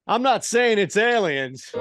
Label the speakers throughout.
Speaker 1: I'm not saying it's aliens.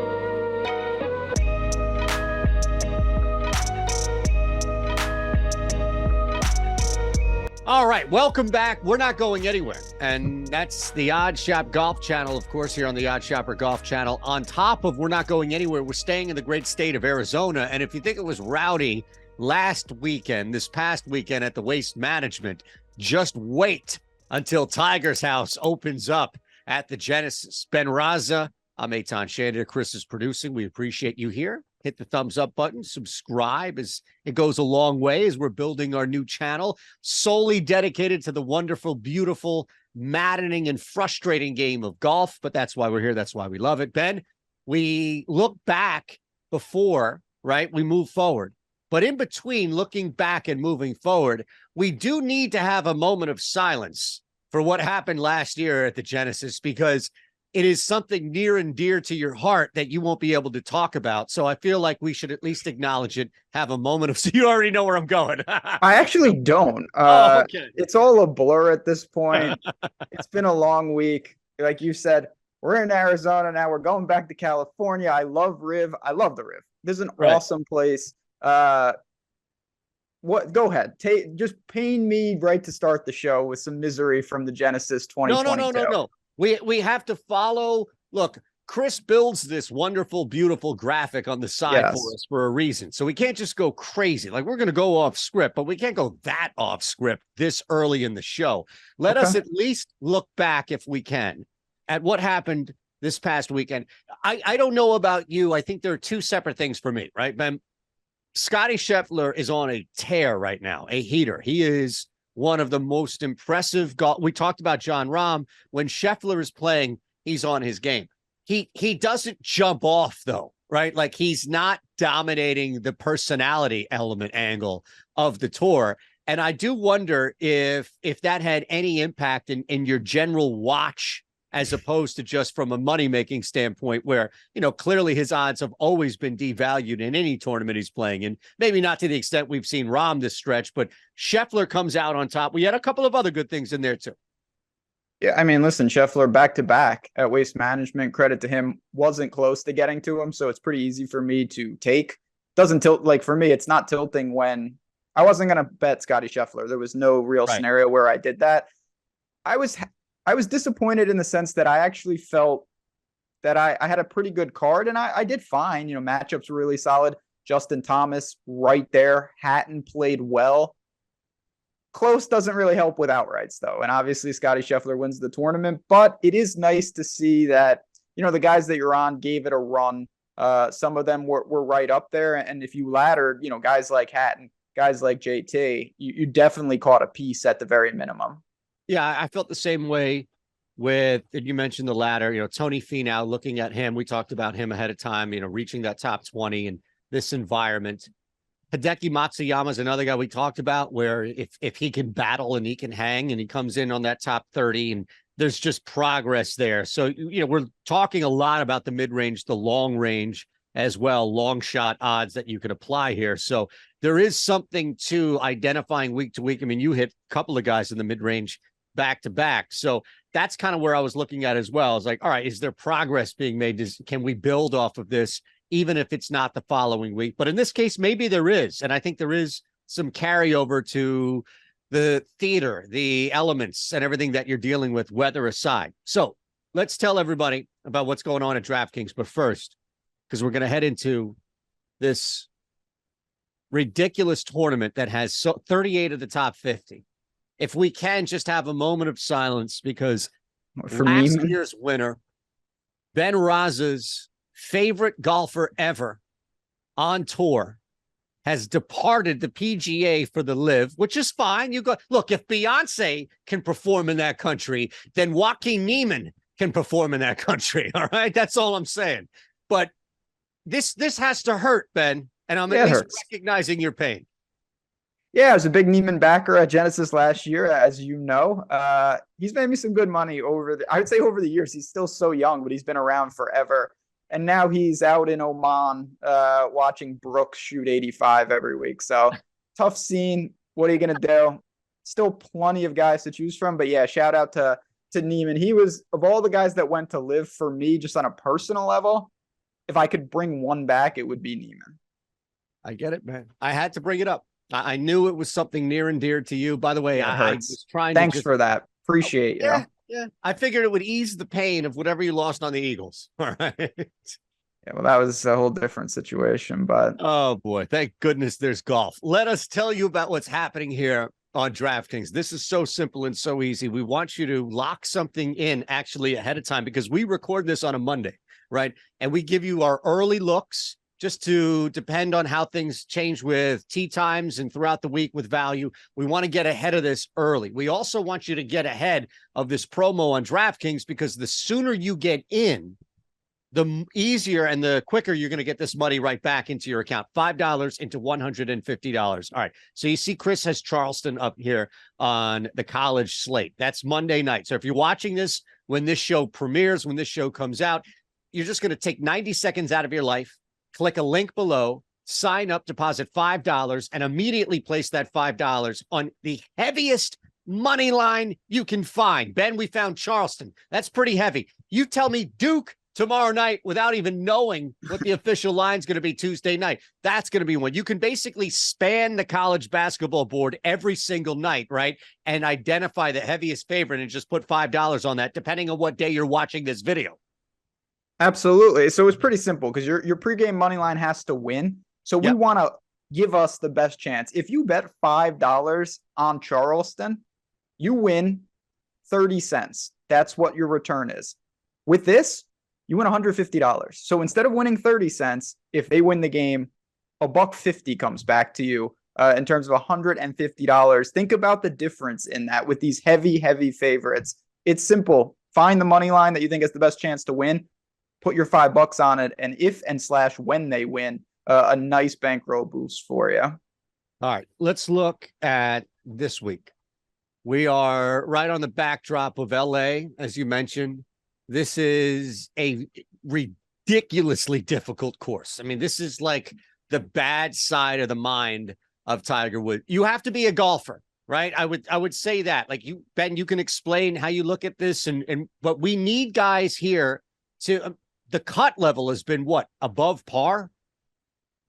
Speaker 1: All right, welcome back. We're not going anywhere. And that's the OddsShop Golf Channel, of course, here on the OddsShopper Golf Channel. On top of We're Not Going Anywhere, we're staying in the great state of Arizona. And if you think it was rowdy this past weekend at the Waste Management, just wait until Tiger's House opens up at the Genesis. Ben Rasa, I'm Eytan. Shander, Chris is producing. We appreciate you here. Hit the thumbs up button, subscribe, as it goes a long way as we're building our new channel solely dedicated to the wonderful, beautiful, maddening, and frustrating game of golf. But that's why we're here. That's why we love it. Ben, we look back before, right? We move forward. But in between looking back and moving forward, we do need to have a moment of silence for what happened last year at the Genesis, because it is something near and dear to your heart that you won't be able to talk about. So I feel like we should at least acknowledge it, have a moment of, so you already know where I'm going.
Speaker 2: I actually don't.
Speaker 1: Okay.
Speaker 2: It's all a blur at this point. It's been a long week. Like you said, we're in Arizona now. We're going back to California. I love Riv. I love the Riv. This is an awesome place. Go ahead. Just pain me right to start the show with some misery from the Genesis 2022.
Speaker 1: No. We have to follow. Look, Chris builds this wonderful, beautiful graphic on the side for us for a reason. So we can't just go crazy. Like, we're going to go off script, but we can't go that off script this early in the show. Let us at least look back, if we can, at what happened this past weekend. I don't know about you. I think there are two separate things for me, right, Ben? Scottie Scheffler is on a tear right now, a heater. He is one of the most impressive golf. We talked about Jon Rahm. When Scheffler is playing, he's on his game. He doesn't jump off, though, right? Like, he's not dominating the personality element angle of the tour. And I do wonder if that had any impact in your general watch, as opposed to just from a money-making standpoint, where, clearly his odds have always been devalued in any tournament he's playing. And maybe not to the extent we've seen Rahm this stretch, but Scheffler comes out on top. We had a couple of other good things in there too.
Speaker 2: Yeah, I mean, listen, Scheffler back-to-back at Waste Management, credit to him, wasn't close to getting to him, so it's pretty easy for me to take. Doesn't tilt, like, for me, it's not tilting when I wasn't going to bet Scottie Scheffler. There was no real scenario where I did that. I was disappointed in the sense that I actually felt that I had a pretty good card, and I did fine. Matchups were really solid. Justin Thomas right there. Hatton played well. Close doesn't really help with outrights, though. And obviously Scottie Scheffler wins the tournament, but it is nice to see that, the guys that you're on gave it a run. Some of them were right up there. And if you laddered, guys like Hatton, guys like JT, you definitely caught a piece at the very minimum.
Speaker 1: Yeah, I felt the same way with, you mentioned the ladder, Tony Finau, looking at him. We talked about him ahead of time, reaching that top 20 in this environment. Hideki Matsuyama is another guy we talked about, where if he can battle and he can hang and he comes in on that top 30, and there's just progress there. So, we're talking a lot about the mid-range, the long range as well, long shot odds that you could apply here. So there is something to identifying week to week. I mean, you hit a couple of guys in the mid-range back to back. So that's kind of where I was looking at as well. It's like, all right, is there progress being made? Can we build off of this, even if it's not the following week? But in this case, maybe there is. And I think there is some carryover to the theater, the elements, and everything that you're dealing with, weather aside. So let's tell everybody about what's going on at DraftKings. But first, because we're going to head into this ridiculous tournament that has 38 of the top 50. If we can just have a moment of silence, because for last year's winner, Ben Rasa's favorite golfer ever on tour, has departed the PGA for the LIV, which is fine. Look, if Beyonce can perform in that country, then Joaquin Niemann can perform in that country. All right, that's all I'm saying. But this has to hurt, Ben, and I'm at least recognizing your pain.
Speaker 2: Yeah, I was a big Niemann backer at Genesis last year, as you know. He's made me some good money I would say over the years. He's still so young, but he's been around forever. And now he's out in Oman watching Brooks shoot 85 every week. So tough scene. What are you going to do? Still plenty of guys to choose from. But yeah, shout out to to Niemann. He was, of all the guys that went to LIV for me, just on a personal level, if I could bring one back, it would be Niemann.
Speaker 1: I get it, man. I had to bring it up. I knew it was something near and dear to you. By the way,
Speaker 2: Yeah, it
Speaker 1: I
Speaker 2: hurts.
Speaker 1: was trying
Speaker 2: Thanks
Speaker 1: to just
Speaker 2: for that. Appreciate you.
Speaker 1: Yeah. I figured it would ease the pain of whatever you lost on the Eagles. All right.
Speaker 2: Yeah, well, that was a whole different situation, but
Speaker 1: Oh boy, thank goodness there's golf. Let us tell you about what's happening here on DraftKings. This is so simple and so easy. We want you to lock something in actually ahead of time because we record this on a Monday, right? And we give you our early looks just to depend on how things change with tee times and throughout the week with value. We want to get ahead of this early. We also want you to get ahead of this promo on DraftKings because the sooner you get in, the easier and the quicker you're going to get this money right back into your account. $5 into $150. All right. So you see Chris has Charleston up here on the college slate. That's Monday night. So if you're watching this when this show premieres, when this show comes out, you're just going to take 90 seconds out of your life, click a link below, sign up, deposit $5, and immediately place that $5 on the heaviest money line you can find. Ben, we found Charleston. That's pretty heavy. You tell me Duke tomorrow night without even knowing what the official line is going to be Tuesday night. That's going to be one. You can basically span the college basketball board every single night, right? And identify the heaviest favorite and just put $5 on that, depending on what day you're watching this video.
Speaker 2: absolutely. So it's pretty simple because your pregame money line has to win. So we want to give us the best chance. If you bet $5 on Charleston, you win 30 cents. That's what your return is. With this, you win $150. So instead of winning 30 cents, if they win the game, $1.50 comes back to you in terms of $150. Think about the difference in that with these heavy, heavy favorites. It's simple. Find the money line that you think has the best chance to win. Put your $5 on it. And if and slash when they win, a nice bankroll boost for you.
Speaker 1: All right, let's look at this week. We are right on the backdrop of LA, as you mentioned. This is a ridiculously difficult course. I mean, this is like the bad side of the mind of Tiger Woods. You have to be a golfer, right? I would say that. Like you, Ben, you can explain how you look at this, and but we need guys here to. The cut level has been what, above par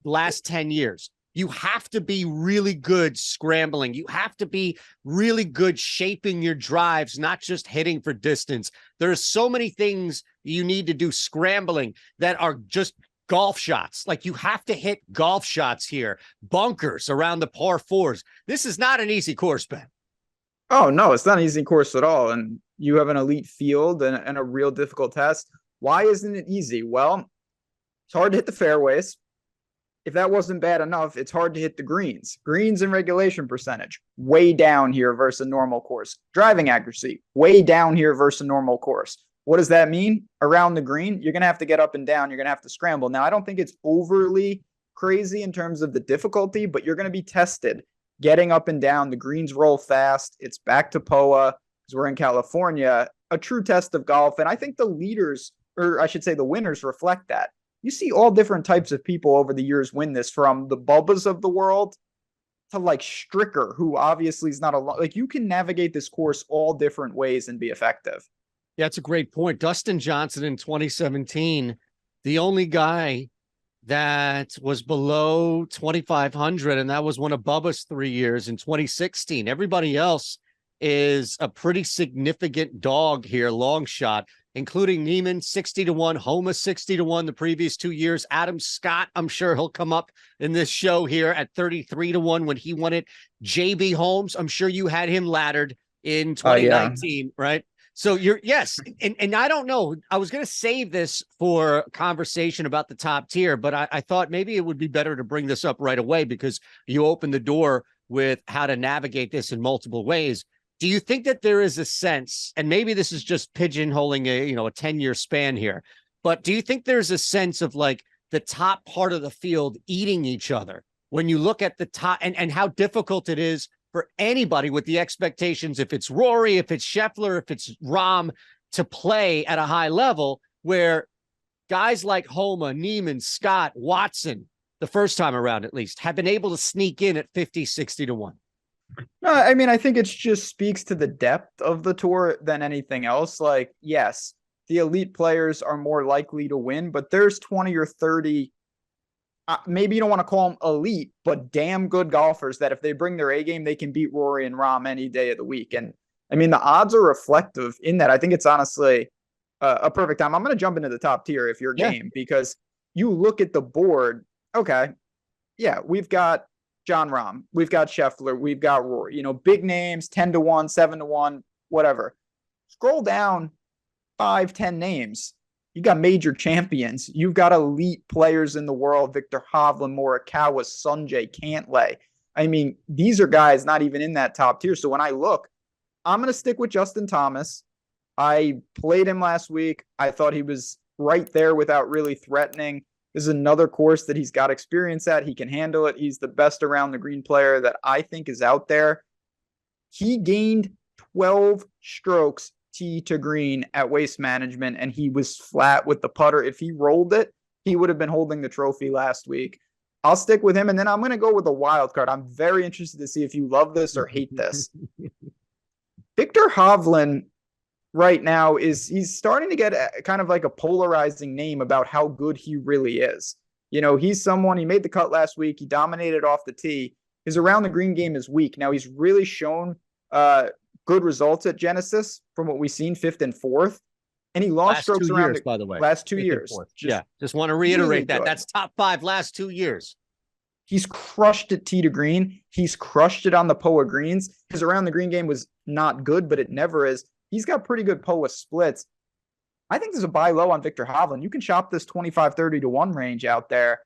Speaker 1: last 10 years. You have to be really good scrambling. You have to be really good shaping your drives, not just hitting for distance. There's so many things you need to do scrambling that are just golf shots. Like you have to hit golf shots here, bunkers around the par fours. This is not an easy course, Ben.
Speaker 2: Oh, no, it's not an easy course at all. And you have an elite field and a real difficult test. Why isn't it easy? Well, it's hard to hit the fairways. If that wasn't bad enough, it's hard to hit the greens. Greens and regulation percentage, way down here versus a normal course. Driving accuracy, way down here versus a normal course. What does that mean? Around the green, you're going to have to get up and down. You're going to have to scramble. Now, I don't think it's overly crazy in terms of the difficulty, but you're going to be tested getting up and down. The greens roll fast. It's back to POA because we're in California. A true test of golf. And I think the leaders, or I should say the winners, reflect that. You see all different types of people over the years win this, from the Bubbas of the world to like Stricker, who obviously is not a lot. Like you can navigate this course all different ways and be effective.
Speaker 1: Yeah, that's a great point. Dustin Johnson in 2017, the only guy that was below 2,500, and that was one of Bubba's 3 years in 2016. Everybody else is a pretty significant dog here, long shot, including Niemann 60-1, Homa 60-1 the previous 2 years. Adam Scott, I'm sure he'll come up in this show here at 33-1 when he won it. JB Holmes, I'm sure you had him laddered in 2019, right? So yes. And I don't know, I was going to save this for a conversation about the top tier, but I thought maybe it would be better to bring this up right away because you opened the door with how to navigate this in multiple ways. Do you think that there is a sense, and maybe this is just pigeonholing a 10-year span here, but do you think there's a sense of like the top part of the field eating each other when you look at the top, and how difficult it is for anybody with the expectations, if it's Rory, if it's Scheffler, if it's Rahm, to play at a high level, where guys like Homa, Niemann, Scott, Watson, the first time around at least, have been able to sneak in at 50, 60-1?
Speaker 2: No, I mean, I think it just speaks to the depth of the tour than anything else. Like, yes, the elite players are more likely to win, but there's 20 or 30, maybe you don't want to call them elite, but damn good golfers that if they bring their A game, they can beat Rory and Rahm any day of the week. And I mean, the odds are reflective in that. I think it's honestly a perfect time. I'm going to jump into the top tier if you're game, because you look at the board. Okay, yeah, we've got John Rahm, we've got Scheffler, we've got Rory, big names, 10-1, 7-1, whatever. Scroll down 5, 10 names. You got major champions. You've got elite players in the world, Victor Hovland, Morikawa, Sungjae, Cantlay. I mean, these are guys not even in that top tier. So when I look, I'm going to stick with Justin Thomas. I played him last week. I thought he was right there without really threatening. This is another course that he's got experience at. He can handle it. He's the best around the green player that I think is out there. He gained 12 strokes tee to green at Waste Management, and he was flat with the putter. If he rolled it, he would have been holding the trophy last week. I'll stick with him, and then I'm going to go with a wild card. I'm very interested to see if you love this or hate this. Victor Hovland right now he's starting to get kind of like a polarizing name about how good he really is. He's someone, he made the cut last week. He dominated off the tee. His around the green game is weak. Now he's really shown good results at Genesis from what we've seen, 5th and 4th. And he lost strokes around
Speaker 1: by the way.
Speaker 2: Last 2 years.
Speaker 1: Just want to reiterate really that. That's top 5 last 2 years.
Speaker 2: He's crushed it tee to green. He's crushed it on the POA greens. His around the green game was not good, but it never is. He's got pretty good POA splits. I think there's a buy low on Victor Hovland. You can shop this 25-30-1 range out there.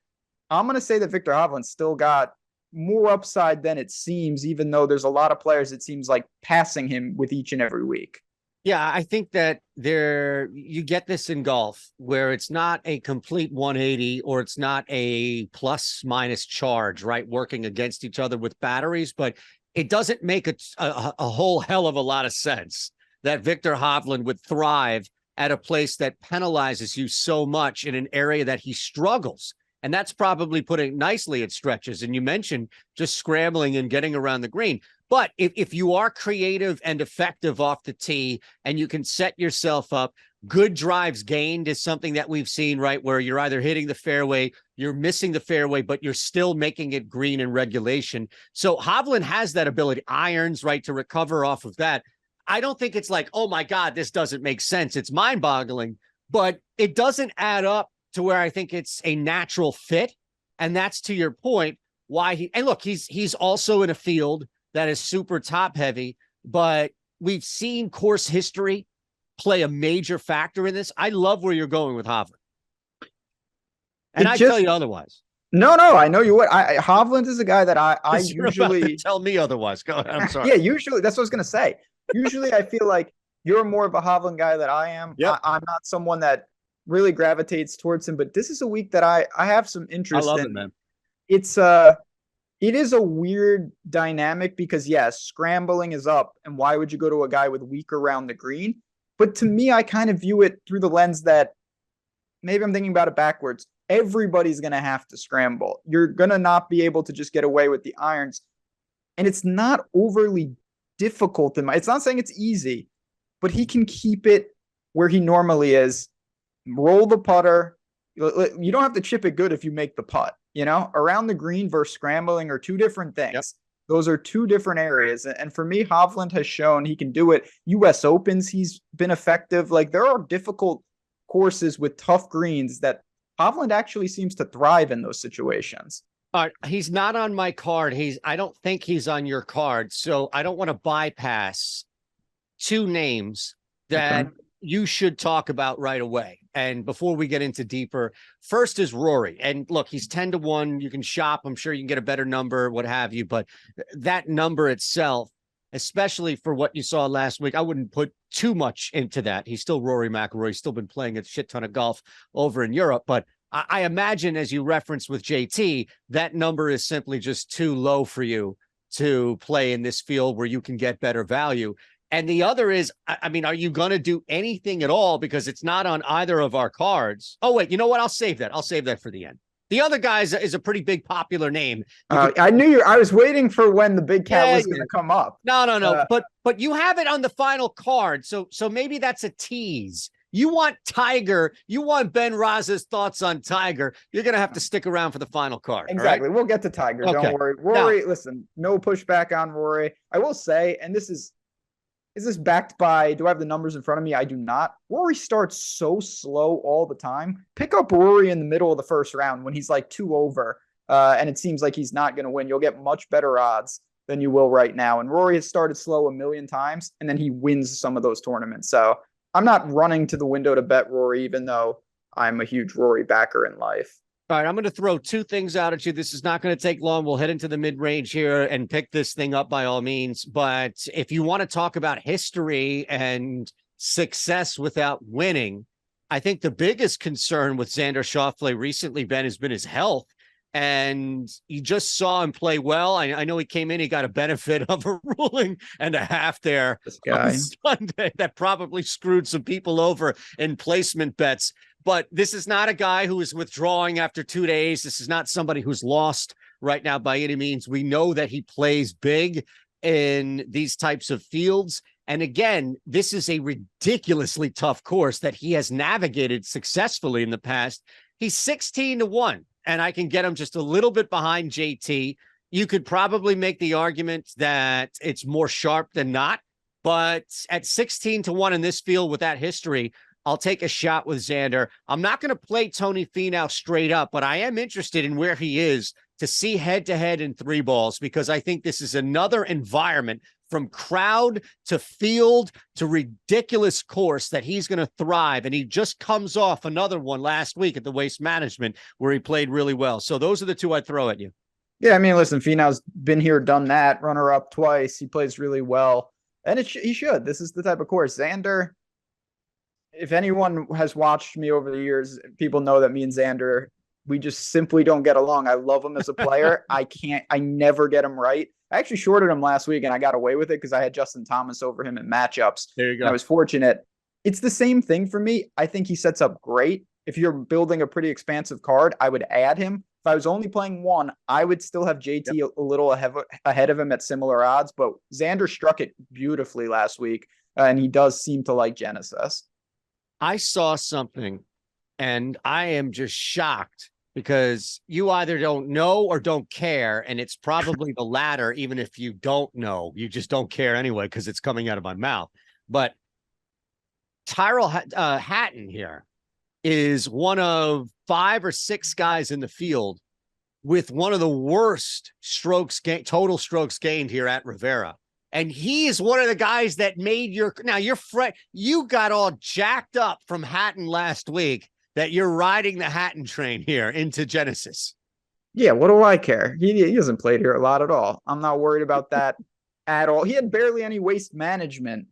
Speaker 2: I'm going to say that Victor Hovland's still got more upside than it seems, even though there's a lot of players, it seems like, passing him with each and every week.
Speaker 1: Yeah, I think that you get this in golf where it's not a complete 180 or it's not a plus minus charge, right? Working against each other with batteries, but it doesn't make a whole hell of a lot of sense that Victor Hovland would thrive at a place that penalizes you so much in an area that he struggles. And that's probably putting nicely at stretches. And you mentioned just scrambling and getting around the green. But if you are creative and effective off the tee and you can set yourself up, good drives gained is something that we've seen, right? Where you're either hitting the fairway, you're missing the fairway, but you're still making it green in regulation. So Hovland has that ability, irons, right, to recover off of that. I don't think it's like, oh my God, this doesn't make sense. It's mind boggling, but it doesn't add up to where I think it's a natural fit. And that's, to your point, why and look, he's also in a field that is super top heavy, but we've seen course history play a major factor in this. I love where you're going with Hovland. And I tell you otherwise.
Speaker 2: No, I know you would. Hovland is a guy that I usually
Speaker 1: tell me otherwise. Go ahead. I'm sorry.
Speaker 2: Yeah, usually that's what I was going to say. Usually I feel like you're more of a Hovland guy than I am. Yep. I'm not someone that really gravitates towards him, but this is a week that I have some interest in. I love it, man. It is a weird dynamic because, yes, scrambling is up, and why would you go to a guy with weak around the green? But to me, I kind of view it through the lens that maybe I'm thinking about it backwards. Everybody's going to have to scramble. You're going to not be able to just get away with the irons. And it's not overly difficult. It's not saying it's easy, but he can keep it where he normally is. Roll the putter. You don't have to chip it good if you make the putt. Around the green versus scrambling are two different things. Yep. Those are two different areas. And for me, Hovland has shown he can do it. US Opens, he's been effective. Like, there are difficult courses with tough greens that Hovland actually seems to thrive in those situations.
Speaker 1: He's not on my card. I don't think he's on your card. So I don't want to bypass two names that you should talk about right away. And before we get into deeper, first is Rory. And look, he's 10-1. You can shop. I'm sure you can get a better number, what have you. But that number itself, especially for what you saw last week, I wouldn't put too much into that. He's still Rory McIlroy. He's still been playing a shit ton of golf over in Europe. But I imagine, as you referenced with JT, that number is simply just too low for you to play in this field where you can get better value. And the other is, I mean, are you going to do anything at all? Because it's not on either of our cards. Oh, wait, you know what? I'll save that. I'll save that for the end. The other guy is a pretty big popular name.
Speaker 2: I knew I was waiting for when the big cat was going to come up.
Speaker 1: No. But you have it on the final card. So maybe that's a tease. You want Tiger. You want Ben Raza's thoughts on Tiger. You're going to have to stick around for the final card.
Speaker 2: Exactly.
Speaker 1: Right?
Speaker 2: We'll get to Tiger.
Speaker 1: Okay.
Speaker 2: Don't worry. Rory, listen, no pushback on Rory. I will say, and is this backed by, do I have the numbers in front of me? I do not. Rory starts so slow all the time. Pick up Rory in the middle of the first round when he's like 2 over, and it seems like he's not going to win. You'll get much better odds than you will right now. And Rory has started slow a million times, and then he wins some of those tournaments. So I'm not running to the window to bet Rory, even though I'm a huge Rory backer in life.
Speaker 1: All right, I'm going to throw 2 things out at you. This is not going to take long. We'll head into the mid-range here and pick this thing up by all means. But if you want to talk about history and success without winning, I think the biggest concern with Xander Schauffele recently, Ben, has been his health. And you just saw him play well. I know he came in, he got a benefit of a ruling and a half there on Sunday that probably screwed some people over in placement bets. But this is not a guy who is withdrawing after 2 days. This is not somebody who's lost right now by any means. We know that he plays big in these types of fields. And again, this is a ridiculously tough course that he has navigated successfully in the past. He's 16-1, and I can get him just a little bit behind JT. You could probably make the argument that it's more sharp than not, but at 16-1 in this field with that history, I'll take a shot with Xander. I'm not going to play Tony Finau straight up, but I am interested in where he is to see head-to-head in 3 balls, because I think this is another environment from crowd to field to ridiculous course that he's going to thrive. And he just comes off another one last week at the Waste Management where he played really well. So those are the 2 I'd throw at you.
Speaker 2: Yeah, I mean, listen, Finau's been here, done that, runner-up twice. He plays really well, and he should. This is the type of course. Xander, if anyone has watched me over the years, people know that me and Xander, we just simply don't get along. I love him as a player. I never get him right. I actually shorted him last week and I got away with it because I had Justin Thomas over him in matchups.
Speaker 1: There you go.
Speaker 2: I was fortunate. It's the same thing for me. I think he sets up great. If you're building a pretty expansive card, I would add him. If I was only playing one, I would still have JT a little ahead of him at similar odds, but Xander struck it beautifully last week, and he does seem to like Genesis.
Speaker 1: I saw something, and I am just shocked because you either don't know or don't care, and it's probably the latter. Even if you don't know, you just don't care anyway because it's coming out of my mouth. But Tyrrell Hatton here is one of 5 or 6 guys in the field with one of the worst total strokes gained here at Rivera. And he is one of the guys that made your you got all jacked up from Hatton last week that you're riding the Hatton train here into Genesis.
Speaker 2: Yeah, what do I care? He hasn't played here a lot at all. I'm not worried about that at all. He had barely any Waste Management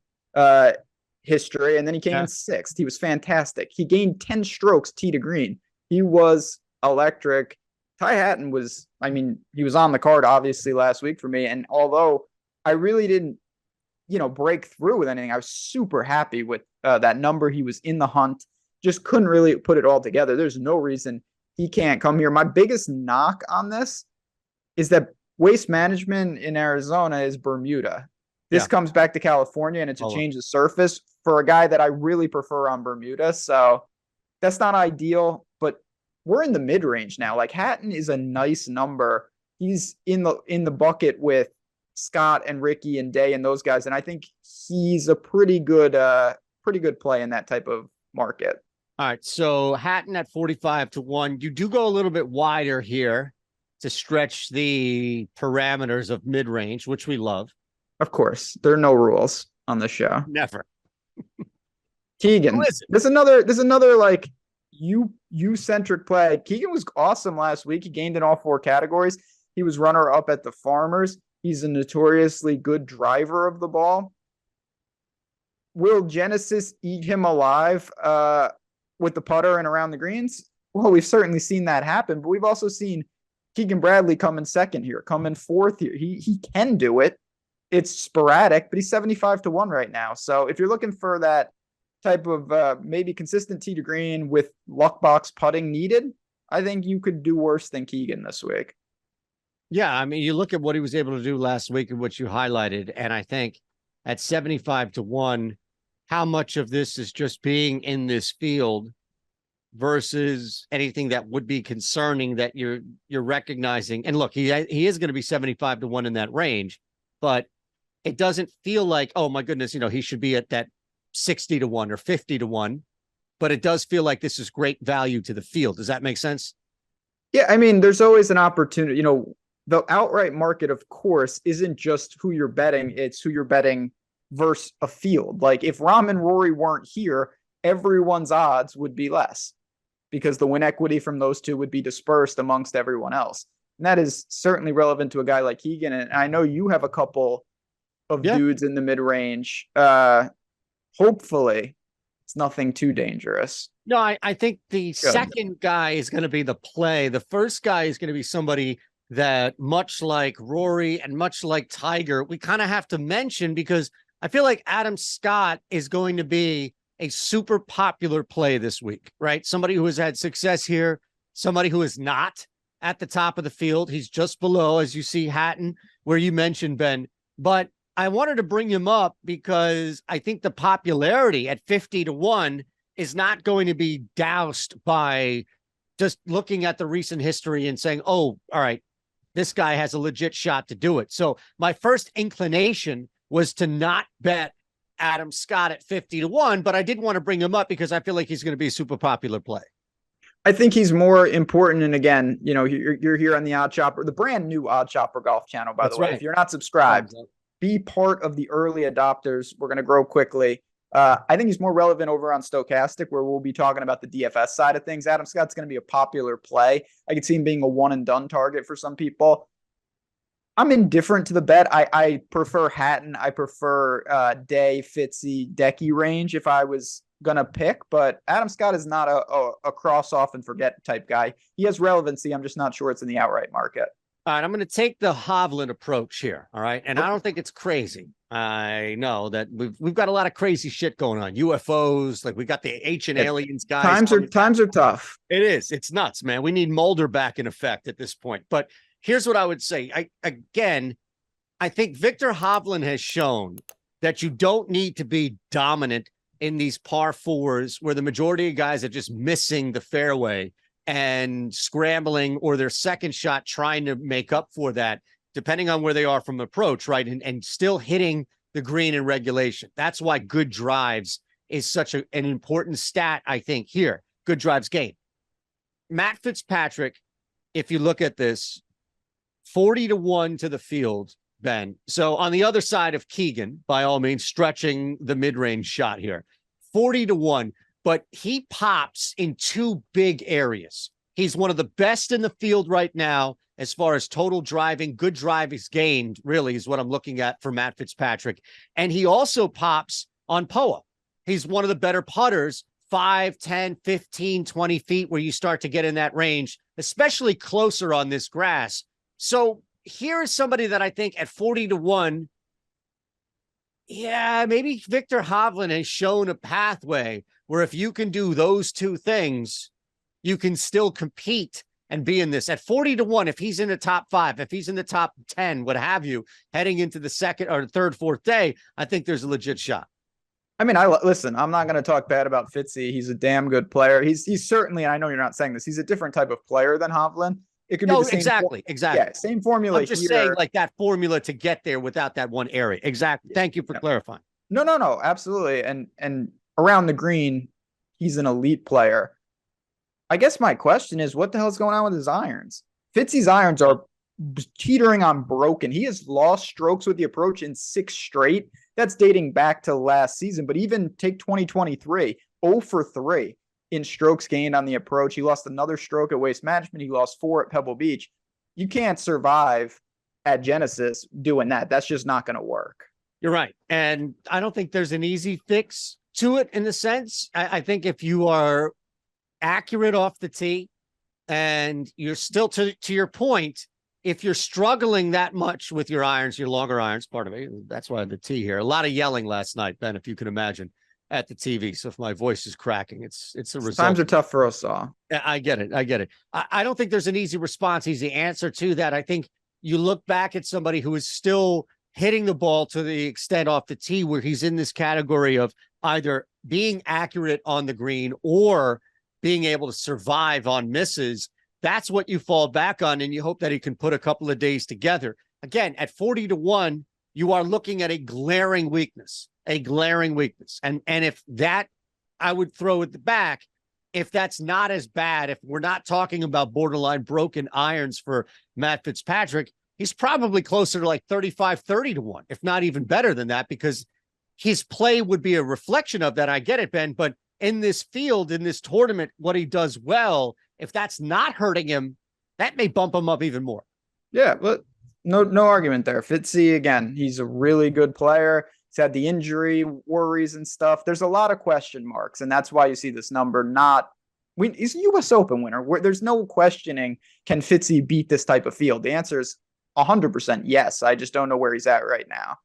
Speaker 2: history, and then he came in 6th. He was fantastic. He gained 10 strokes tee to green. He was electric. Ty Hatton was, he was on the card obviously last week for me, and although I really didn't, break through with anything, I was super happy with that number. He was in the hunt, just couldn't really put it all together. There's no reason he can't come here. My biggest knock on this is that Waste Management in Arizona is Bermuda. This comes back to California, and it's a change of surface for a guy that I really prefer on Bermuda. So that's not ideal, but we're in the mid-range now. Like, Hatton is a nice number. He's in the bucket with Scott and Ricky and Day and those guys, and I think he's a pretty good play in that type of market.
Speaker 1: All right, so Hatton at 45-1. You do go a little bit wider here to stretch the parameters of mid-range, which we love.
Speaker 2: Of course, there are no rules on the show.
Speaker 1: Never.
Speaker 2: Keegan, there's another like you-centric play. Keegan was awesome last week. He gained in all 4 categories. He was runner-up at the Farmers. He's a notoriously good driver of the ball. Will Genesis eat him alive with the putter and around the greens? Well, we've certainly seen that happen, but we've also seen Keegan Bradley come in 2nd here, come in 4th here. He can do it. It's sporadic, but he's 75-1 right now. So if you're looking for that type of maybe consistent tee to green with luck box putting needed, I think you could do worse than Keegan this week.
Speaker 1: Yeah, I mean, you look at what he was able to do last week and what you highlighted, and I think at 75 to 1, how much of this is just being in this field versus anything that would be concerning that you're recognizing. And look, he is going to be 75 to 1 in that range, but it doesn't feel like, oh my goodness, he should be at that 60 to 1 or 50 to 1, but it does feel like this is great value to the field. Does that make sense?
Speaker 2: Yeah, I mean, there's always an opportunity, the outright market, of course, isn't just who you're betting, it's who you're betting versus a field. Like if Rahm and Rory weren't here, everyone's odds would be less because the win equity from those two would be dispersed amongst everyone else. And that is certainly relevant to a guy like Keegan. And I know you have a couple of dudes in the mid-range. Hopefully it's nothing too dangerous.
Speaker 1: No, I think the second guy is going to be the play. The first guy is going to be somebody that, much like Rory and much like Tiger, we kind of have to mention because I feel like Adam Scott is going to be a super popular play this week, right? Somebody who has had success here, somebody who is not at the top of the field. He's just below, as you see Hatton, where you mentioned, Ben. But I wanted to bring him up because I think the popularity at 50 to 1 is not going to be doused by just looking at the recent history and saying, oh, all right, this guy has a legit shot to do it. So my first inclination was to not bet Adam Scott at 50 to 1, but I did want to bring him up because I feel like he's going to be a super popular play.
Speaker 2: I think he's more important. And again, you're here on the OddsShopper, the brand new OddsShopper Golf channel, by the way. If you're not subscribed, be part of the early adopters. We're going to grow quickly. I think he's more relevant over on Stochastic, where we'll be talking about the DFS side of things. Adam Scott's going to be a popular play. I could see him being a one and done target for some people. I'm indifferent to the bet. I prefer Hatton. I prefer Day, Fitzy, Decky range if I was going to pick. But Adam Scott is not a cross off and forget type guy. He has relevancy. I'm just not sure it's in the outright market.
Speaker 1: All right, I'm going to take the Hovland approach here. All right, and I don't think it's crazy. I know that we've got a lot of crazy shit going on. UFOs, like we got the ancient aliens guys.
Speaker 2: Times are tough.
Speaker 1: It is. It's nuts, man. We need Mulder back in effect at this point. But here's what I would say. I think Victor Hovland has shown that you don't need to be dominant in these par fours where the majority of guys are just missing the fairway and scrambling or their second shot trying to make up for that, depending on where they are from approach, right? And still hitting the green in regulation. That's why good drives is such an important stat, I think, here. Good drives gain. Matt Fitzpatrick, if you look at this, 40 to 1 to the field, Ben. So on the other side of Keegan, by all means, stretching the mid-range shot here, 40 to 1. But he pops in two big areas. He's one of the best in the field right now as far as total driving. Good drive is gained, really, is what I'm looking at for Matt Fitzpatrick. And he also pops on POA. He's one of the better putters, 5, 10, 15, 20 feet, where you start to get in that range, especially closer on this grass. So here's somebody that I think at 40 to 1, yeah, maybe Victor Hovland has shown a pathway where if you can do those two things, you can still compete and be in this. At 40 to 1, if he's in the top 5, if he's in the top 10, what have you, heading into the second or third, fourth day, I think there's a legit shot.
Speaker 2: I mean, listen, I'm not going to talk bad about Fitzy. He's a damn good player. He's certainly, and I know you're not saying this, he's a different type of player than Hovland. It could be the same
Speaker 1: exactly.
Speaker 2: Yeah, same formula.
Speaker 1: I'm just saying, like that formula to get there without that one area. Exactly. Thank you for clarifying.
Speaker 2: No, absolutely. And around the green, he's an elite player. I guess my question is, what the hell's going on with his irons? Fitzy's irons are teetering on broken. He has lost strokes with the approach in 6 straight. That's dating back to last season. But even take 2023, 0 for 3 in strokes gained on the approach. He lost another stroke at Waste Management. He lost 4 at Pebble Beach. You can't survive at Genesis doing that. That's just not going to work.
Speaker 1: You're right. And I don't think there's an easy fix to it in the sense. I think if you are accurate off the tee and you're still to your point, if you're struggling that much with your irons, your longer irons, pardon me, that's why the tee here, a lot of yelling last night, Ben, if you can imagine. at the TV. So if my voice is cracking, it's a result.
Speaker 2: Times are tough for us all.
Speaker 1: I get it. I get it. I don't think there's an easy response, easy answer to that. I think you look back at somebody who is still hitting the ball to the extent off the tee where he's in this category of either being accurate on the green or being able to survive on misses. That's what you fall back on, and you hope that he can put a couple of days together. Again, at 40-1, you are looking at a glaring weakness, And if that, I would throw at the back, if that's not as bad, if we're not talking about borderline broken irons for Matt Fitzpatrick, he's probably closer to like 35-30-1, if not even better than that, because his play would be a reflection of that. I get it, Ben, but in this field, in this tournament, what he does well, if that's not hurting him, that may bump him up even more.
Speaker 2: Yeah, but no argument there. Fitzy, again, he's a really good player. He's had the injury worries and stuff. There's a lot of question marks, and that's why you see this number he's a U.S. Open winner. There's no questioning, can Fitzy beat this type of field? The answer is 100% yes. I just don't know where he's at right now.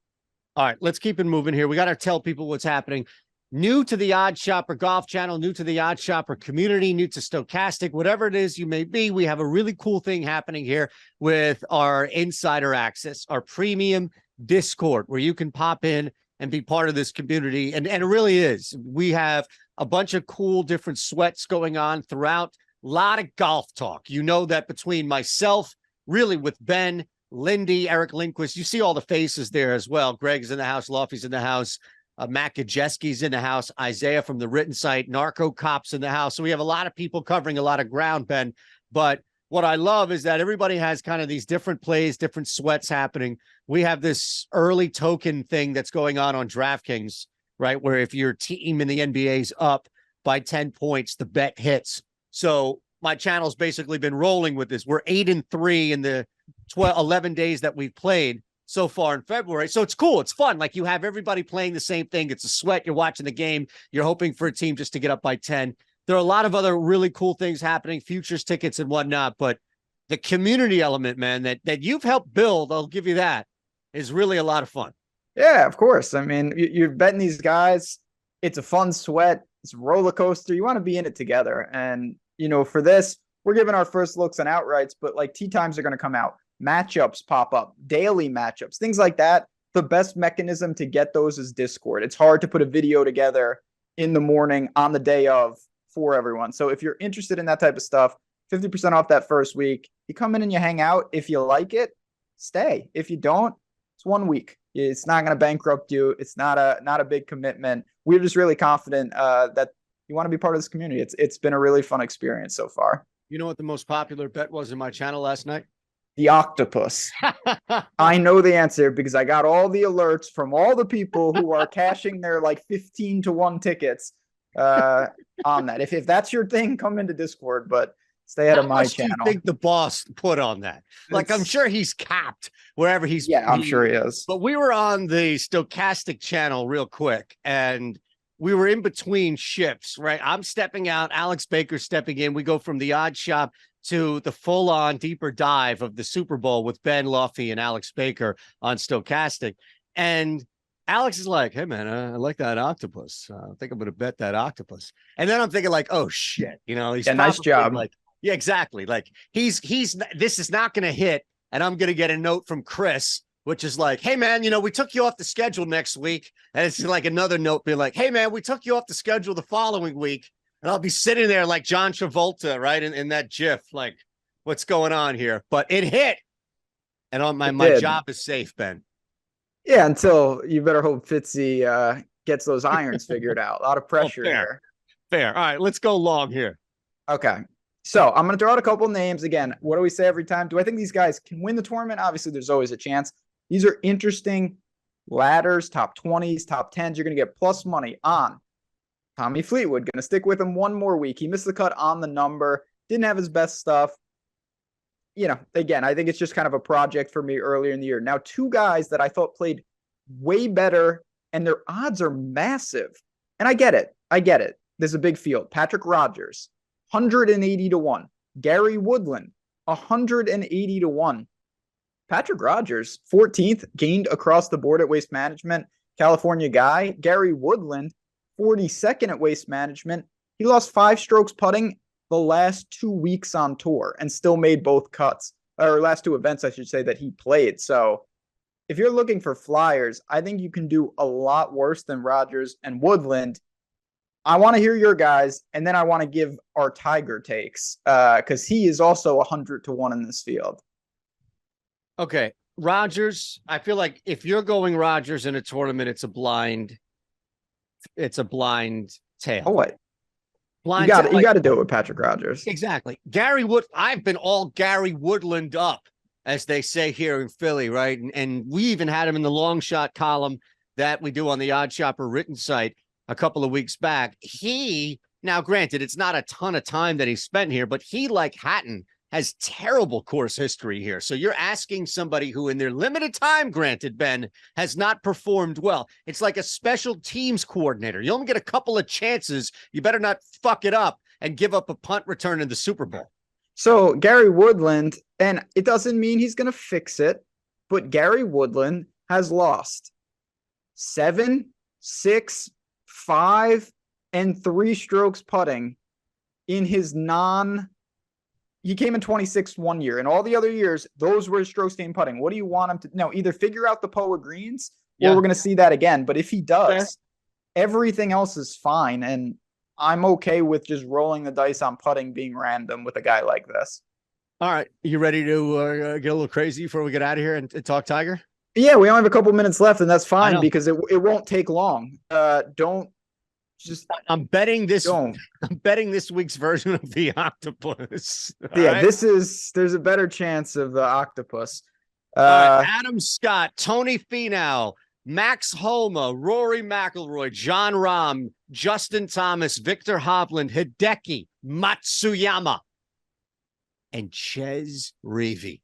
Speaker 1: All right, let's keep it moving here. We got to tell people what's happening. New to the OddsShopper Golf channel, new to the OddsShopper community, new to Stochastic, whatever it is you may be, we have a really cool thing happening here with our insider access, our premium Discord, where you can pop in and be part of this community. And it really is. We have a bunch of cool different sweats going on throughout. A lot of golf talk. You know that between myself, really with Ben, Lindy, Eric Lindquist, you see all the faces there as well. Greg's in the house, Lofty's in the house, Matt Gajeski's in the house, Isaiah from the Written Site, Narco Cops in the house. So we have a lot of people covering a lot of ground, Ben. But what I love is that everybody has kind of these different plays, different sweats happening. We have this early token thing that's going on DraftKings, right? Where if your team in the NBA's up by 10 points, the bet hits. So my channel's basically been rolling with this. We're 8-3 in the 11 days that we've played so far in February. So it's cool. It's fun. Like, you have everybody playing the same thing. It's a sweat. You're watching the game. You're hoping for a team just to get up by 10. There are a lot of other really cool things happening, futures tickets and whatnot, but the community element, man, that you've helped build, I'll give you that, is really a lot of fun.
Speaker 2: Yeah, of course. I mean, you're betting these guys. It's a fun sweat. It's a roller coaster. You want to be in it together. And, for this, we're giving our first looks on outrights, but like tee times are going to come out. Matchups pop up, daily matchups, things like that. The best mechanism to get those is Discord. It's hard to put a video together in the morning on the day of for everyone. So if you're interested in that type of stuff, 50% off that first week. You come in and you hang out. If you like it, stay. If you don't, it's 1 week. It's not going to bankrupt you. It's not a big commitment. We're just really confident that you want to be part of this community. It's been a really fun experience so far.
Speaker 1: You know what the most popular bet was in my channel last night?
Speaker 2: The octopus. I know the answer because I got all the alerts from all the people who are cashing their like 15-1 tickets on that. If that's your thing, come into Discord, but stay out of my channel.
Speaker 1: How much do you think the boss put on that? Like, I'm sure he's capped wherever he's.
Speaker 2: Yeah, I'm sure he is.
Speaker 1: But we were on the Stochastic channel real quick, and we were in between shifts, right? I'm stepping out, Alex Baker's stepping in. We go from the odd shop to the full-on deeper dive of the Super Bowl with Ben Luffy and Alex Baker on Stochastic. And Alex is like, hey, man, I like that octopus. I think I'm going to bet that octopus. And then I'm thinking like, oh, shit. He's
Speaker 2: nice job.
Speaker 1: Like, yeah, exactly. Like, this is not going to hit. And I'm going to get a note from Chris, which is like, hey, man, we took you off the schedule next week. And it's like another note being like, hey, man, we took you off the schedule the following week. And I'll be sitting there like John Travolta, right? In that GIF, like, what's going on here? But it hit. And on my job is safe, Ben.
Speaker 2: Yeah, until you better hope Fitzy gets those irons figured out. A lot of pressure here.
Speaker 1: Fair. All right, let's go long here.
Speaker 2: Okay. So I'm going to throw out a couple names. Again, what do we say every time? Do I think these guys can win the tournament? Obviously, there's always a chance. These are interesting ladders, top 20s, top 10s. You're going to get plus money on Tommy Fleetwood. Going to stick with him one more week. He missed the cut on the number. Didn't have his best stuff. Again, I think it's just kind of a project for me earlier in the year. Now, two guys that I thought played way better, and their odds are massive. And I get it. There's a big field. Patrick Rodgers, 180-1. Gary Woodland, 180-1. Patrick Rodgers, 14th, gained across the board at Waste Management. California guy. Gary Woodland, 42nd at Waste Management. He lost 5 strokes putting the last 2 weeks on tour and still made both cuts, or last 2 events, I should say, that he played. So if you're looking for flyers, I think you can do a lot worse than Rogers and Woodland. I want to hear your guys, and then I want to give our Tiger takes because he is also 100-1 in this field.
Speaker 1: Okay, Rogers. I feel like if you're going Rogers in a tournament, it's a blind tail.
Speaker 2: Oh, what?
Speaker 1: Blind
Speaker 2: You
Speaker 1: tail,
Speaker 2: got to do it with Patrick Rogers.
Speaker 1: Exactly. I've been all Gary Woodland up, as they say here in Philly, right? And we even had him in the long shot column that we do on the OddsShopper written site a couple of weeks back. Now granted, it's not a ton of time that he spent here, but he, like Hatton, has terrible course history here. So you're asking somebody who in their limited time, granted, Ben, has not performed well. It's like a special teams coordinator. You only get a couple of chances. You better not fuck it up and give up a punt return in the Super Bowl.
Speaker 2: So Gary Woodland, and it doesn't mean he's going to fix it, but Gary Woodland has lost 7, 6, 5, and 3 strokes putting in his he came in 26th one year, and all the other years, those were his strokes gained putting. What do you want him to now? Either figure out the POA greens, or we're going to see that again. But if he does, everything else is fine, and I'm okay with just rolling the dice on putting being random with a guy like this.
Speaker 1: All right, you ready to get a little crazy before we get out of here and talk Tiger?
Speaker 2: Yeah, we only have a couple minutes left, and that's fine because it won't take long.
Speaker 1: I'm betting this. I'm betting this week's version of the octopus.
Speaker 2: Yeah, there's a better chance of the octopus.
Speaker 1: Adam Scott, Tony Finau, Max Homa, Rory McIlroy, John Rahm, Justin Thomas, Victor Hovland, Hideki Matsuyama, and Chez Reavie.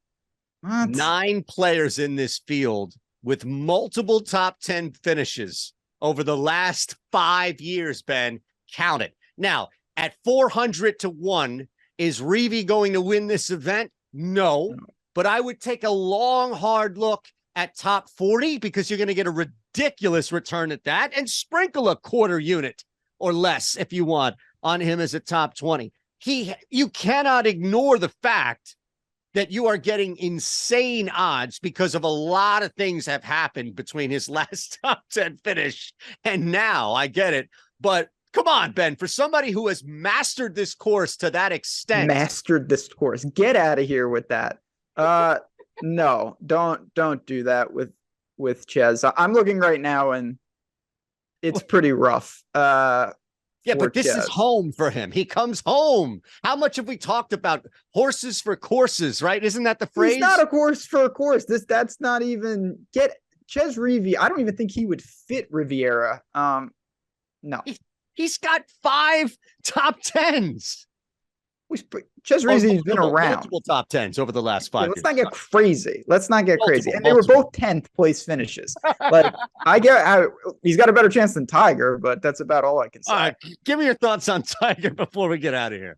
Speaker 1: 9 players in this field with multiple top 10 finishes over the last 5 years, Ben. Count it. Now, at 400-1, is Reavie going to win this event? No, but I would take a long, hard look at top 40 because you're going to get a ridiculous return at that, and sprinkle a quarter unit or less if you want on him as a top 20. You cannot ignore the fact that you are getting insane odds because of a lot of things have happened between his last top 10 finish and now. I get it, but come on, Ben, for somebody who has mastered this course to that extent.
Speaker 2: Mastered this course. Get out of here with that. No, don't do that with Chez. I'm looking right now and it's pretty rough.
Speaker 1: Yeah, but this is home for him. He comes home. How much have we talked about horses for courses, right? Isn't that the phrase?
Speaker 2: He's not a horse for a course. That's not even Chez Reavie. I don't even think he would fit Riviera. No.
Speaker 1: He's got 5 top 10s.
Speaker 2: Chez Reavie's been around.
Speaker 1: Multiple top 10s over the last 5 years.
Speaker 2: Let's not get crazy. And they were both 10th place finishes. Like, I get he's got a better chance than Tiger, but that's about all I can say.
Speaker 1: All right, give me your thoughts on Tiger before we get out of here.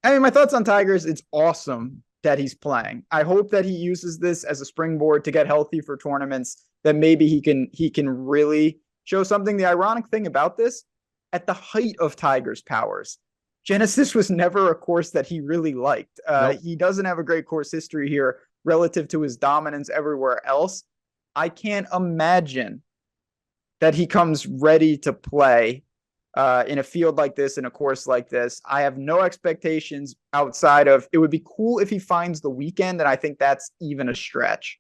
Speaker 2: I mean, my thoughts on Tiger is it's awesome that he's playing. I hope that he uses this as a springboard to get healthy for tournaments, that maybe he can really show something. The ironic thing about this, at the height of Tiger's powers, Genesis was never a course that he really liked. Nope. He doesn't have a great course history here relative to his dominance everywhere else. I can't imagine that he comes ready to play in a field like this, in a course like this. I have no expectations outside of it would be cool if he finds the weekend, and I think that's even a stretch.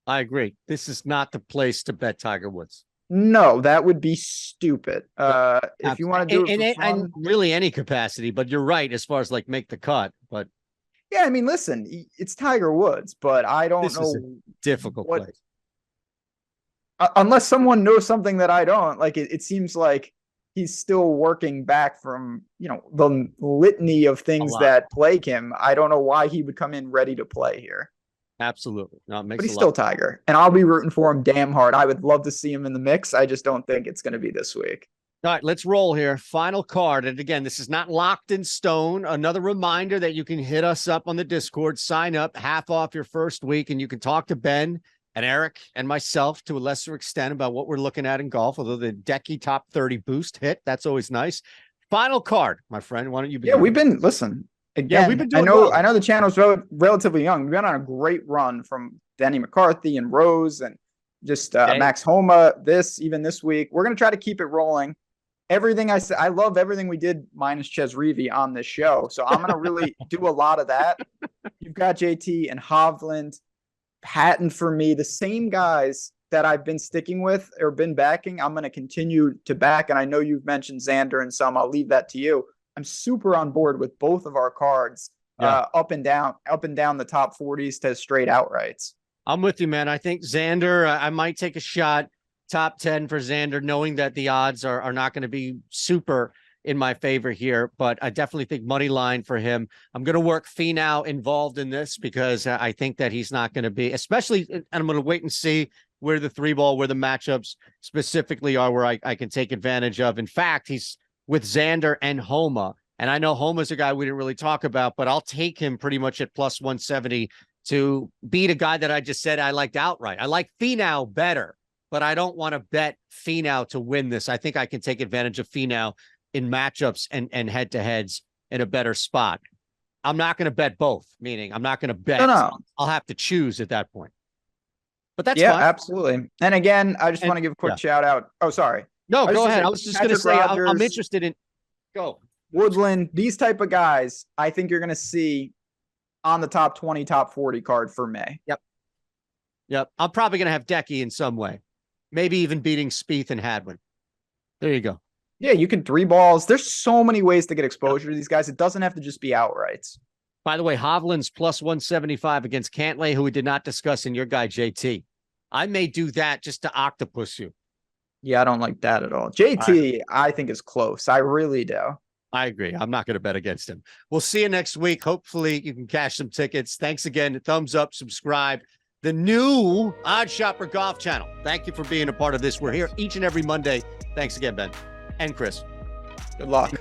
Speaker 1: I agree. This is not the place to bet Tiger Woods.
Speaker 2: No, that would be stupid. If you want to do it for fun,
Speaker 1: and really any capacity, but you're right as far as like make the cut. But
Speaker 2: yeah, I mean, listen, it's Tiger Woods, but I don't know.
Speaker 1: Is a difficult place.
Speaker 2: Unless someone knows something that I don't, like it seems like he's still working back from, the litany of things that plague him. I don't know why he would come in ready to play here.
Speaker 1: Absolutely. No, it makes
Speaker 2: but he's still Tiger, and I'll be rooting for him damn hard. I would love to see him in the mix. I just don't think it's going to be this week.
Speaker 1: All right, let's roll here. Final card. And again, this is not locked in stone. Another reminder that you can hit us up on the Discord, sign up, half off your first week, and you can talk to Ben and Eric and myself to a lesser extent about what we're looking at in golf, although the Decky top 30 boost hit. That's always nice. Final card, my friend. Why don't you begin?
Speaker 2: Yeah, we've been, listen, again,
Speaker 1: we've been doing
Speaker 2: I
Speaker 1: well.
Speaker 2: know the channel's relatively young. We've been on a great run from Danny McCarthy and Rose and just Max Homa even this week. We're going to try to keep it rolling. Everything I said, I love everything we did minus Chez Reavie on this show. So I'm going to really do a lot of that. You've got JT and Hovland, Patton for me, the same guys that I've been sticking with or been backing. I'm going to continue to back. And I know you've mentioned Xander and some. I'll leave that to you. I'm super on board with both of our cards, up and down the top 40s to straight outrights.
Speaker 1: I'm with you, man. I think Xander, I might take a shot top 10 for Xander, knowing that the odds are not going to be super in my favor here, but I definitely think money line for him. I'm going to work Finau involved in this because I think that he's not going to be, especially, and I'm going to wait and see where the where the matchups specifically are, where I can take advantage of. In fact, he's with Xander and Homa, and I know Homa's a guy we didn't really talk about, but I'll take him pretty much at plus 170 to beat a guy that I just said I liked outright. I like Finau better, but I don't want to bet Finau to win this. I think I can take advantage of Finau in matchups and head-to-heads in a better spot. I'm not going to bet both, meaning I'm not going to bet.
Speaker 2: No.
Speaker 1: I'll have to choose at that point. But that's
Speaker 2: fine.
Speaker 1: Absolutely.
Speaker 2: And again, I just want to give a quick shout out. Oh, sorry.
Speaker 1: No, go ahead. I was just going to say I'm interested in
Speaker 2: Woodland, these type of guys, I think you're going to see on the top 20, top 40 card for May.
Speaker 1: Yep. I'm probably going to have Decky in some way. Maybe even beating Spieth and Hadwin. There you go.
Speaker 2: Yeah, you can 3 balls. There's so many ways to get exposure to these guys. It doesn't have to just be outrights.
Speaker 1: By the way, Hovland's plus 175 against Cantlay, who we did not discuss in your guy, JT. I may do that just to octopus you.
Speaker 2: Yeah, I don't like that at all. JT, I think, is close. I really do.
Speaker 1: I agree. I'm not going to bet against him. We'll see you next week. Hopefully you can cash some tickets. Thanks again. Thumbs up, subscribe. The new OddsShopper Golf channel. Thank you for being a part of this. We're here each and every Monday. Thanks again, Ben and Chris.
Speaker 2: Good luck.